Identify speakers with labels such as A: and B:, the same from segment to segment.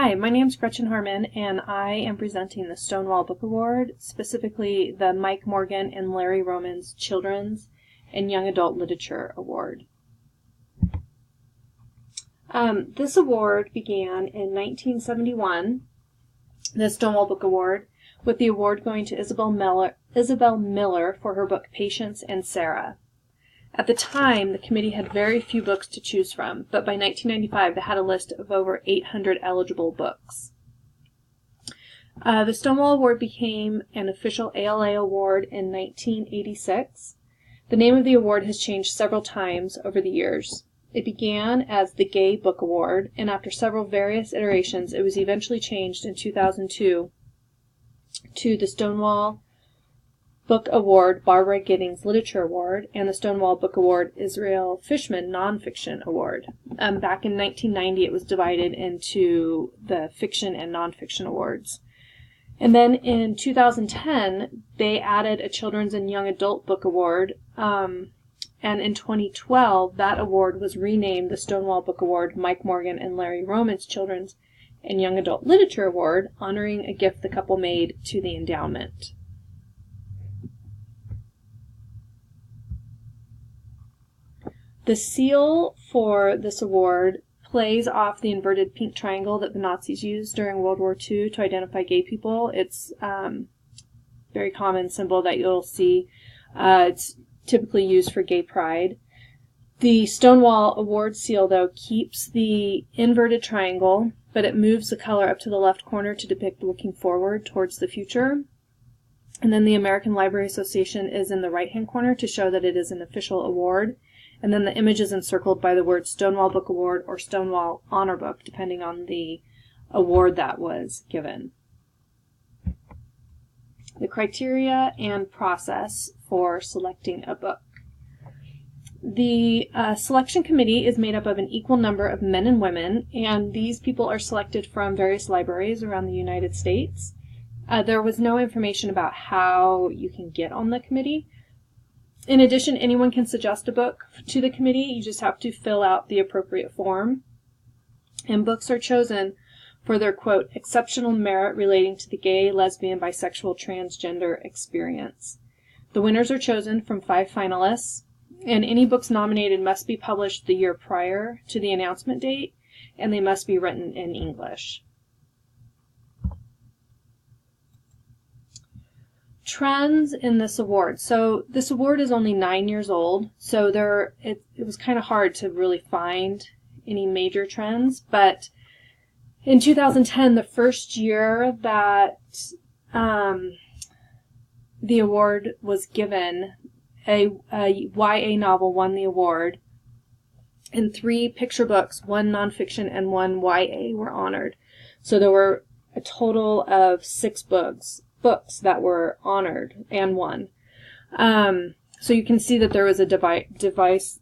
A: Hi, my name's Gretchen Harmon, and I am presenting the Stonewall Book Award, specifically the Mike Morgan and Larry Romans Children's and Young Adult Literature Award. This award began in 1971, the Stonewall Book Award, with the award going to Isabel Miller for her book Patience and Sarah. At the time, the committee had very few books to choose from, but by 1995 they had a list of over 800 eligible books. The Stonewall Award became an official ALA award in 1986. The name of the award has changed several times over the years. It began as the Gay Book Award, and after several various iterations, it was eventually changed in 2002 to the Stonewall Book Award Barbara Giddings Literature Award and the Stonewall Book Award Israel Fishman Nonfiction Award. Back in 1990 it was divided into the fiction and nonfiction awards. And then in 2010 they added a Children's and Young Adult Book Award, and in 2012 that award was renamed the Stonewall Book Award Mike Morgan and Larry Romans Children's and Young Adult Literature Award, honoring a gift the couple made to the endowment. The seal for this award plays off the inverted pink triangle that the Nazis used during World War II to identify gay people. It's a very common symbol that you'll see. It's typically used for gay pride. The Stonewall Award seal, though, keeps the inverted triangle, but it moves the color up to the left corner to depict looking forward towards the future. And then the American Library Association is in the right-hand corner to show that it is an official award. And then the image is encircled by the word Stonewall Book Award or Stonewall Honor Book, depending on the award that was given. The criteria and process for selecting a book. The selection committee is made up of an equal number of men and women, and these people are selected from various libraries around the United States. There was no information about how you can get on the committee. In addition, anyone can suggest a book to the committee. You just have to fill out the appropriate form. And books are chosen for their, quote, exceptional merit relating to the gay, lesbian, bisexual, transgender experience. The winners are chosen from 5 finalists, and any books nominated must be published the year prior to the announcement date, and they must be written in English. Trends in this award. So this award is only 9 years old, so it was kind of hard to really find any major trends, but in 2010, the first year that the award was given, a YA novel won the award, and 3 picture books, 1 nonfiction and 1 YA, were honored. So there were a total of 6 books that were honored and won. So you can see that there was a diverse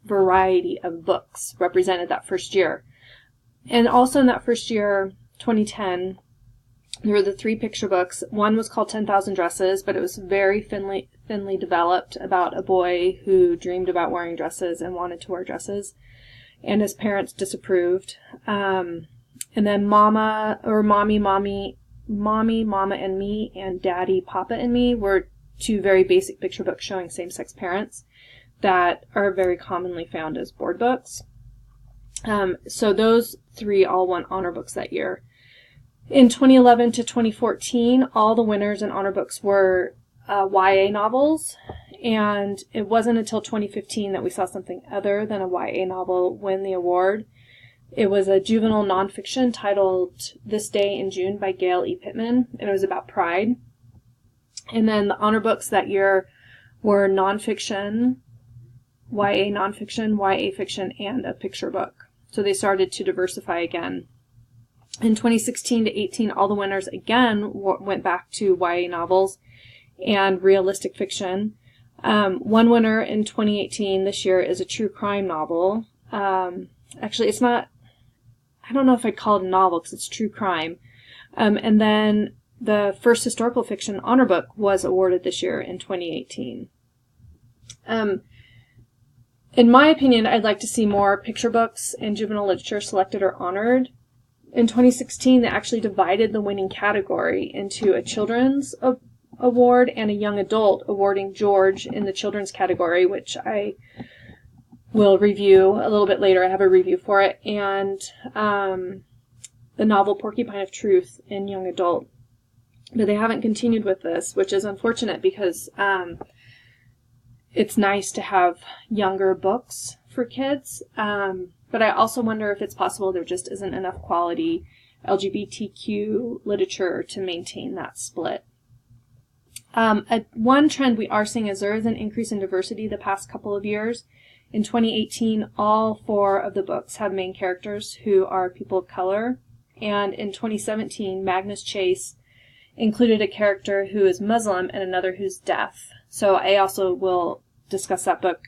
A: variety of books represented that first year. And also in that first year, 2010, there were the 3 picture books. One was called 10,000 Dresses, but it was very thinly developed about a boy who dreamed about wearing dresses and wanted to wear dresses, and his parents disapproved. And then Mommy, Mama and Me, and Daddy, Papa and Me were 2 very basic picture books showing same-sex parents that are very commonly found as board books. So those 3 all won honor books that year. In 2011 to 2014, all the winners in honor books were YA novels, and it wasn't until 2015 that we saw something other than a YA novel win the award. It was a juvenile nonfiction titled This Day in June by Gail E. Pittman, and it was about pride. And then the honor books that year were nonfiction, YA nonfiction, YA fiction, and a picture book. So they started to diversify again. In 2016 to 18, all the winners again went back to YA novels and realistic fiction. One winner in 2018 this year is a true crime novel. Actually, it's not, I don't know if I'd call it a novel because it's true crime. And then the first historical fiction honor book was awarded this year in 2018. In my opinion, I'd like to see more picture books and juvenile literature selected or honored. In 2016, they actually divided the winning category into a children's award and a young adult, awarding George in the children's category, which I will review a little bit later. I have a review for it, and the novel Porcupine of Truth in young adult. But they haven't continued with this, which is unfortunate because it's nice to have younger books for kids. But I also wonder if it's possible there just isn't enough quality LGBTQ literature to maintain that split. One trend we are seeing is there is an increase in diversity the past couple of years. In 2018, all 4 of the books have main characters who are people of color. And in 2017, Magnus Chase included a character who is Muslim and another who's deaf. So I also will discuss that book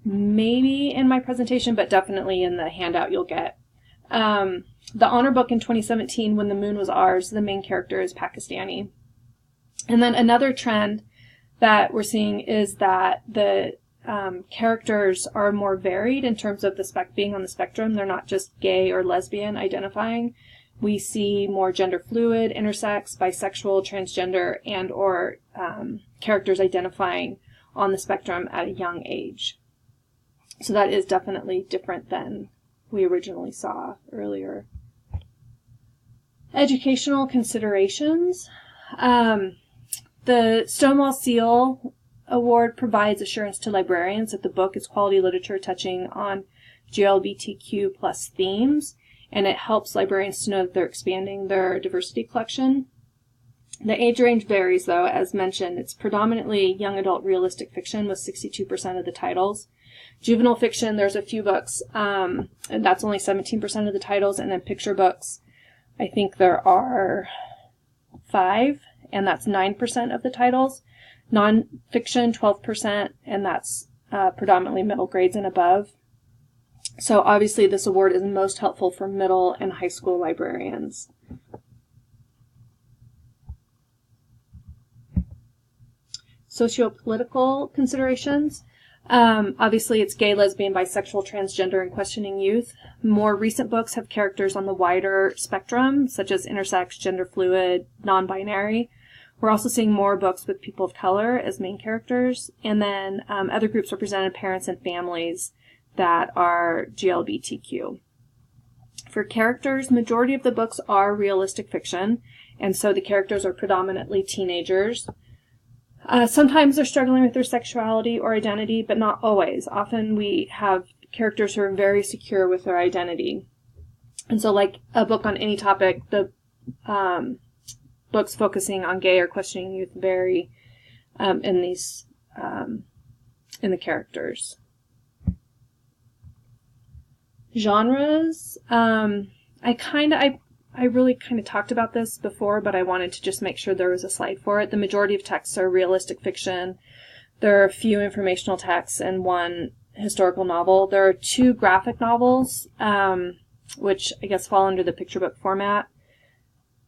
A: maybe in my presentation, but definitely in the handout you'll get. The honor book in 2017, When the Moon Was Ours, the main character is Pakistani. And then another trend that we're seeing is that the characters are more varied in terms of being on the spectrum. They're not just gay or lesbian identifying. We see more gender fluid, intersex, bisexual, transgender, and or characters identifying on the spectrum at a young age. So that is definitely different than we originally saw earlier. Educational considerations. The Stonewall Seal Award provides assurance to librarians that the book is quality literature touching on GLBTQ plus themes, and it helps librarians to know that they're expanding their diversity collection. The age range varies, though. As mentioned, it's predominantly young adult realistic fiction with 62% of the titles. Juvenile fiction, there's a few books, and that's only 17% of the titles, and then picture books, I think there are 5, and that's 9% of the titles. Non-fiction, 12%, and that's predominantly middle grades and above. So obviously this award is most helpful for middle and high school librarians. Sociopolitical considerations. Obviously it's gay, lesbian, bisexual, transgender, and questioning youth. More recent books have characters on the wider spectrum, such as intersex, gender fluid, non-binary. We're also seeing more books with people of color as main characters, and then other groups represented parents and families that are GLBTQ. For characters, majority of the books are realistic fiction, and so the characters are predominantly teenagers. Sometimes they're struggling with their sexuality or identity, but not always. Often we have characters who are very secure with their identity. And so like a book on any topic, the books focusing on gay or questioning youth vary in the characters. Genres. I really kind of talked about this before, but I wanted to just make sure there was a slide for it. The majority of texts are realistic fiction. There are a few informational texts and 1 historical novel. There are 2 graphic novels, which I guess fall under the picture book format,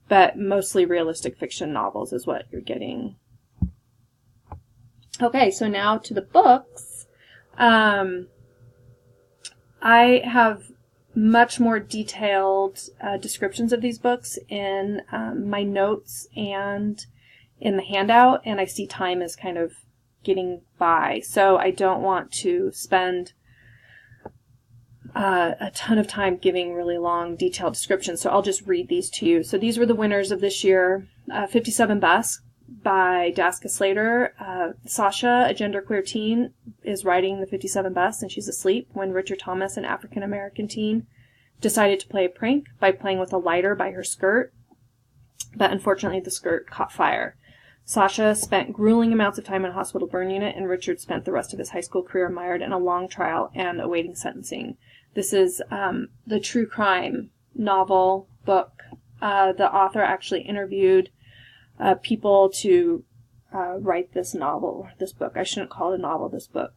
A: but mostly realistic fiction novels is what you're getting. Okay, so now to the books. I have much more detailed descriptions of these books in my notes and in the handout, and I see time is kind of getting by, so I don't want to spend a ton of time giving really long, detailed descriptions, so I'll just read these to you. So these were the winners of this year. 57 Bus by Daska Slater. Sasha, a genderqueer teen, is riding the 57 bus and she's asleep when Richard Thomas, an African-American teen, decided to play a prank by playing with a lighter by her skirt, but unfortunately the skirt caught fire. Sasha spent grueling amounts of time in a hospital burn unit, and Richard spent the rest of his high school career mired in a long trial and awaiting sentencing. This is the true crime novel book. The author actually interviewed people to write this book. I shouldn't call it a novel, this book.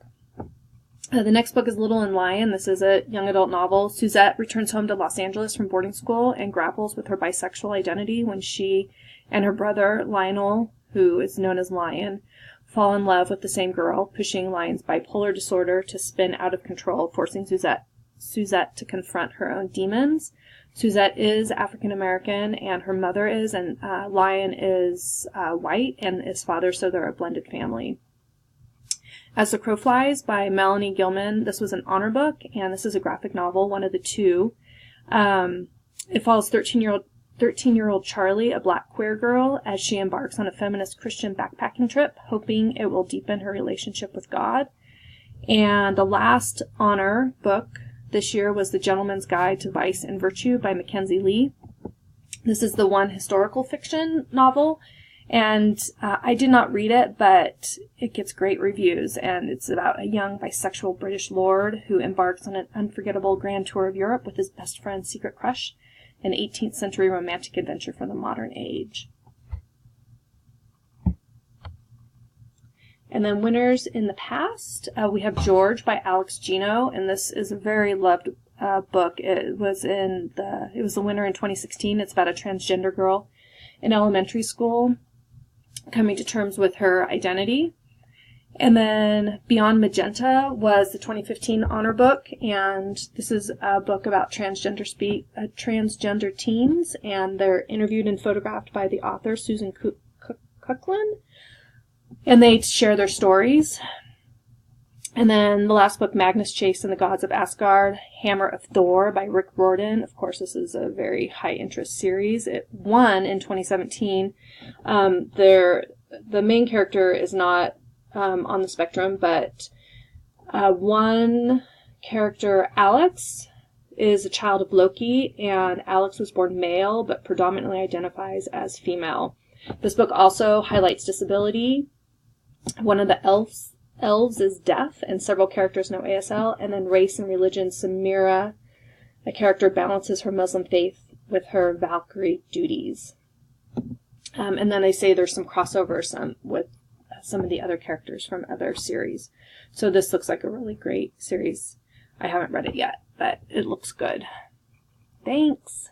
A: The next book is Little and Lion. This is a young adult novel. Suzette returns home to Los Angeles from boarding school and grapples with her bisexual identity when she and her brother, Lionel, who is known as Lion, fall in love with the same girl, pushing Lion's bipolar disorder to spin out of control, forcing Suzette to confront her own demons. Suzette is African American, and her mother is, and Lion is white, and his father, so they're a blended family. As the Crow Flies by Melanie Gilman. This was an honor book, and this is a graphic novel, one of the two. It follows 13-year-old Charlie, a black queer girl, as she embarks on a feminist Christian backpacking trip, hoping it will deepen her relationship with God. And the last honor book this year was The Gentleman's Guide to Vice and Virtue by Mackenzie Lee. This is the one historical fiction novel, and I did not read it, but it gets great reviews, and it's about a young bisexual British lord who embarks on an unforgettable grand tour of Europe with his best friend's secret crush, an 18th century romantic adventure for the modern age. And then winners in the past, we have George by Alex Gino, and this is a very loved book. It was the winner in 2016. It's about a transgender girl in elementary school coming to terms with her identity. And then Beyond Magenta was the 2015 honor book, and this is a book about transgender teens, and they're interviewed and photographed by the author Susan Cooklin, and they share their stories. And then the last book, Magnus Chase and the Gods of Asgard, Hammer of Thor by Rick Riordan. Of course, this is a very high-interest series. It won in 2017. The main character is not on the spectrum, but one character, Alex, is a child of Loki, and Alex was born male, but predominantly identifies as female. This book also highlights disability. One of the elves is deaf, and several characters know ASL. And then race and religion. Samira, a character, balances her Muslim faith with her Valkyrie duties. And then they say there's some crossover with some of the other characters from other series. So this looks like a really great series. I haven't read it yet, but it looks good. Thanks.